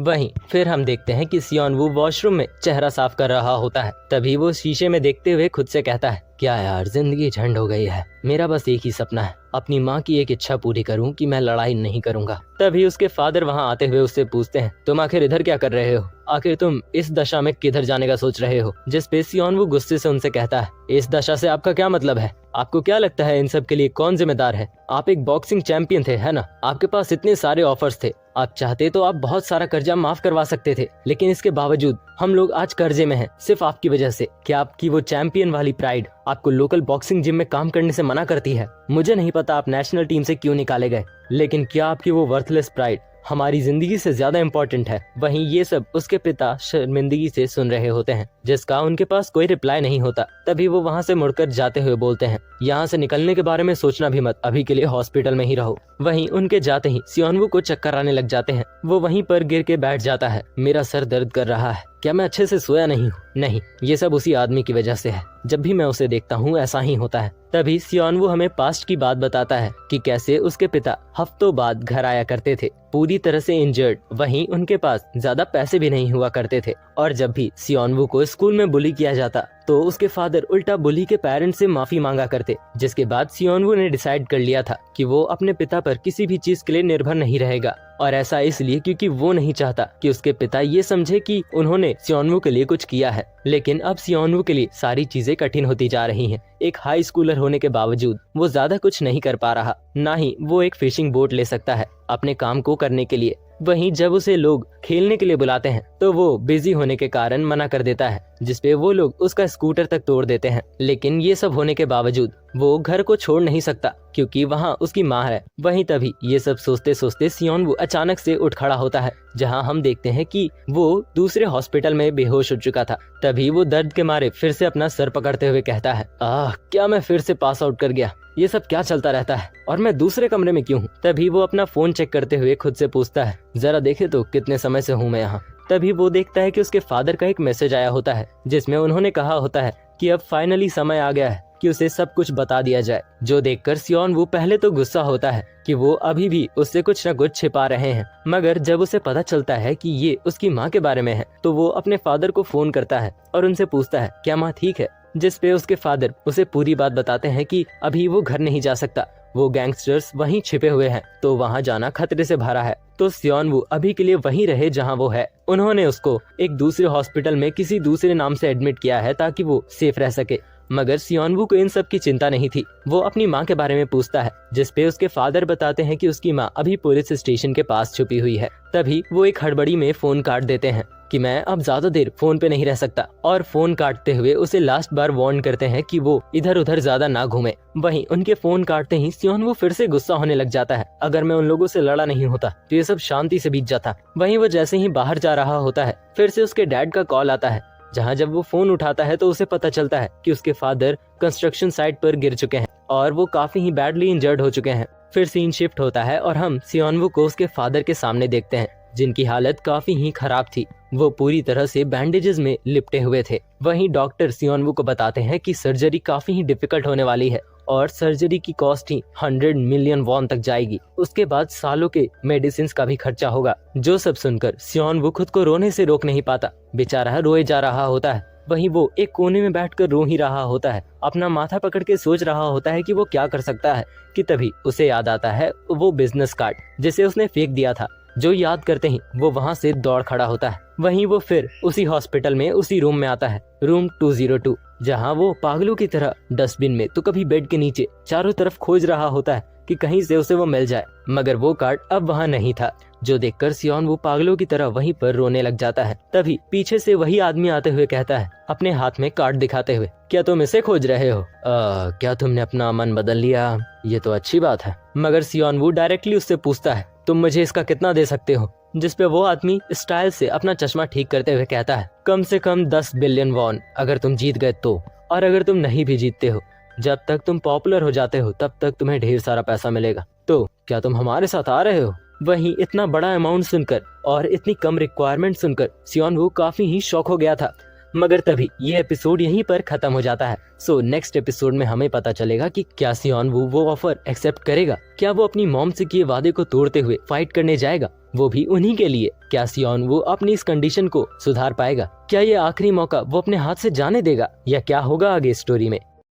वहीं फिर हम देखते हैं कि सियोन वू वॉशरूम में चेहरा साफ कर रहा होता है। तभी वो शीशे में देखते हुए खुद से कहता है, क्या यार, जिंदगी झंड हो गई है। मेरा बस एक ही सपना है, अपनी माँ की एक इच्छा पूरी करूं कि मैं लड़ाई नहीं करूंगा। तभी उसके फादर वहां आते हुए उससे पूछते हैं, तुम आखिर इधर क्या कर रहे हो? आखिर तुम इस दशा में किधर जाने का सोच रहे हो? जिस पे सियोन वू गुस्से से उनसे कहता है, इस दशा से आपका क्या मतलब है? आपको क्या लगता है इन सब के लिए कौन जिम्मेदार है? आप एक बॉक्सिंग चैंपियन थे, है ना? आपके पास इतने सारे ऑफर्स थे, आप चाहते तो आप बहुत सारा कर्जा माफ करवा सकते थे, लेकिन इसके बावजूद हम लोग आज कर्जे में हैं, सिर्फ आपकी वजह से। क्या आपकी वो चैंपियन वाली प्राइड आपको लोकल बॉक्सिंग जिम में काम करने से मना करती है? मुझे नहीं पता आप नेशनल टीम से क्यों निकाले गए, लेकिन क्या आपकी वो वर्थलेस प्राइड हमारी जिंदगी से ज्यादा इम्पोर्टेंट है? वहीं ये सब उसके पिता शर्मिंदगी से सुन रहे होते हैं, जिसका उनके पास कोई रिप्लाई नहीं होता। तभी वो वहाँ से मुड़कर जाते हुए बोलते हैं, यहाँ से निकलने के बारे में सोचना भी मत, अभी के लिए हॉस्पिटल में ही रहो। वहीं उनके जाते ही सियोन वू को चक्कर आने लग जाते हैं। वो वहीं पर गिर के बैठ जाता है। मेरा सर दर्द कर रहा है, क्या मैं अच्छे से सोया नहीं हूँ? नहीं, ये सब उसी आदमी की वजह से है। जब भी मैं उसे देखता हूँ ऐसा ही होता है। तभी सियोन वू हमें पास्ट की बात बताता है कि कैसे उसके पिता हफ्तों बाद घर आया करते थे, पूरी तरह से इंजर्ड। वहीं उनके पास ज्यादा पैसे भी नहीं हुआ करते थे, और जब भी सियोन वू को स्कूल में बुली किया जाता तो उसके फादर उल्टा बुली के पेरेंट्स से माफी मांगा करते। जिसके बाद सियोन वू ने डिसाइड कर लिया था कि वो अपने पिता पर किसी भी चीज के लिए निर्भर नहीं रहेगा, और ऐसा इसलिए क्योंकि वो नहीं चाहता कि उसके पिता ये समझे कि उन्होंने सियोन वू के लिए कुछ किया है। लेकिन अब सियोन वू के लिए सारी चीजें कठिन होती जा रही हैं। एक हाई स्कूलर होने के बावजूद वो ज्यादा कुछ नहीं कर पा रहा, ना ही वो एक फिशिंग बोट ले सकता है अपने काम को करने के लिए। वहीं जब उसे लोग खेलने के लिए बुलाते हैं तो वो बिजी होने के कारण मना कर देता है, जिसपे वो लोग उसका स्कूटर तक तोड़ देते हैं। लेकिन ये सब होने के बावजूद वो घर को छोड़ नहीं सकता, क्योंकि वहाँ उसकी माँ है। वहीं तभी ये सब सोचते सोचते सियोन वू अचानक से उठ खड़ा होता है, जहाँ हम देखते हैं कि वो दूसरे हॉस्पिटल में बेहोश हो चुका था। तभी वो दर्द के मारे फिर से अपना सर पकड़ते हुए कहता है, क्या मैं फिर से पास आउट कर गया? ये सब क्या चलता रहता है, और मैं दूसरे कमरे में क्यों हूँ? तभी वो अपना फोन चेक करते हुए खुद से पूछता है, जरा देखे तो कितने समय से हूँ मैं यहाँ। तभी वो देखता है कि उसके फादर का एक मैसेज आया होता है, जिसमें उन्होंने कहा होता है कि अब फाइनली समय आ गया है कि उसे सब कुछ बता दिया जाए। जो देखकर सियोन वू पहले तो गुस्सा होता है कि वो अभी भी उससे कुछ न कुछ छिपा रहे हैं, मगर जब उसे पता चलता है कि ये उसकी माँ के बारे में है तो वो अपने फादर को फोन करता है और उनसे पूछता है, क्या माँ ठीक है? जिस पे उसके फादर उसे पूरी बात बताते हैं कि अभी वो घर नहीं जा सकता, वो गैंगस्टर्स वहीं छिपे हुए हैं, तो वहाँ जाना खतरे से भरा है। तो सियोन वू अभी के लिए वहीं रहे जहाँ वो है। उन्होंने उसको एक दूसरे हॉस्पिटल में किसी दूसरे नाम से एडमिट किया है ताकि वो सेफ रह सके। मगर सियोन वू को इन सब की चिंता नहीं थी। वो अपनी माँ के बारे में पूछता है, जिसपे उसके फादर बताते हैं कि उसकी माँ अभी पुलिस स्टेशन के पास छुपी हुई है। तभी वो एक हड़बड़ी में फोन काट देते हैं कि मैं अब ज्यादा देर फोन पे नहीं रह सकता, और फोन काटते हुए उसे लास्ट बार वार्न करते हैं कि वो इधर उधर ज्यादा ना घूमे। वहीं उनके फोन काटते ही सियोन वू फिर से गुस्सा होने लग जाता है, अगर मैं उन लोगों से लड़ा नहीं होता तो ये सब शांति से बीत जाता। वहीं वो जैसे ही बाहर जा रहा होता है, फिर से उसके डैड का कॉल आता है, जहाँ जब वो फोन उठाता है तो उसे पता चलता है कि उसके फादर कंस्ट्रक्शन साइट पर गिर चुके हैं और वो काफी ही बैडली इंजर्ड हो चुके हैं। फिर सीन शिफ्ट होता है और हम सियोन वू को उसके फादर के सामने देखते हैं, जिनकी हालत काफी ही खराब थी। वो पूरी तरह से बैंडेजेस में लिपटे हुए थे। वहीं डॉक्टर सियोन वू को बताते हैं कि सर्जरी काफी ही डिफिकल्ट होने वाली है और सर्जरी की कॉस्ट ही 100 मिलियन वॉन तक जाएगी। उसके बाद सालों के मेडिसिन का भी खर्चा होगा। जो सब सुनकर सियोन वू खुद को रोने से रोक नहीं पाता, बेचारा रोए जा रहा होता है। वहीं वो एक कोने में बैठकर रो ही रहा होता है, अपना माथा पकड़ के सोच रहा होता है कि वो क्या कर सकता है, कि तभी उसे याद आता है वो बिजनेस कार्ड जिसे उसने फेंक दिया था। जो याद करते ही वो वहाँ से दौड़ खड़ा होता है। वहीं वो फिर उसी हॉस्पिटल में उसी रूम में आता है, रूम 202, जहाँ वो पागलों की तरह डस्टबिन में तो कभी बेड के नीचे चारों तरफ खोज रहा होता है कि कहीं से उसे वो मिल जाए। मगर वो कार्ड अब वहाँ नहीं था, जो देखकर सियोन वो पागलों की तरह वहीं पर रोने लग जाता है। तभी पीछे से वही आदमी आते हुए कहता है, अपने हाथ में कार्ड दिखाते हुए, क्या तुम इसे खोज रहे हो? क्या तुमने अपना मन बदल लिया? ये तो अच्छी बात है। मगर सियोन वो डायरेक्टली उससे पूछता है, तुम मुझे इसका कितना दे सकते हो? जिसपे वो आदमी स्टाइल से अपना चश्मा ठीक करते हुए कहता है, कम से कम 10 बिलियन वॉन अगर तुम जीत गए तो, और अगर तुम नहीं भी जीतते हो, जब तक तुम पॉपुलर हो जाते हो तब तक तुम्हें ढेर सारा पैसा मिलेगा। तो क्या तुम हमारे साथ आ रहे हो? वहीं इतना बड़ा अमाउंट सुनकर और इतनी कम रिक्वायरमेंट सुनकर सियोन वू काफी ही शॉक हो गया था। मगर तभी ये एपिसोड यहीं पर खत्म हो जाता है। सो नेक्स्ट एपिसोड में हमें पता चलेगा कि क्या सियोन वू वो ऑफर एक्सेप्ट करेगा, क्या वो अपनी मॉम से किए वादे को तोड़ते हुए फाइट करने जाएगा, वो भी उन्हीं के लिए। क्या सियोन वू अपनी इस कंडीशन को सुधार पाएगा, क्या ये आखिरी मौका वो अपने हाथ से जाने देगा, या क्या होगा आगे स्टोरी में,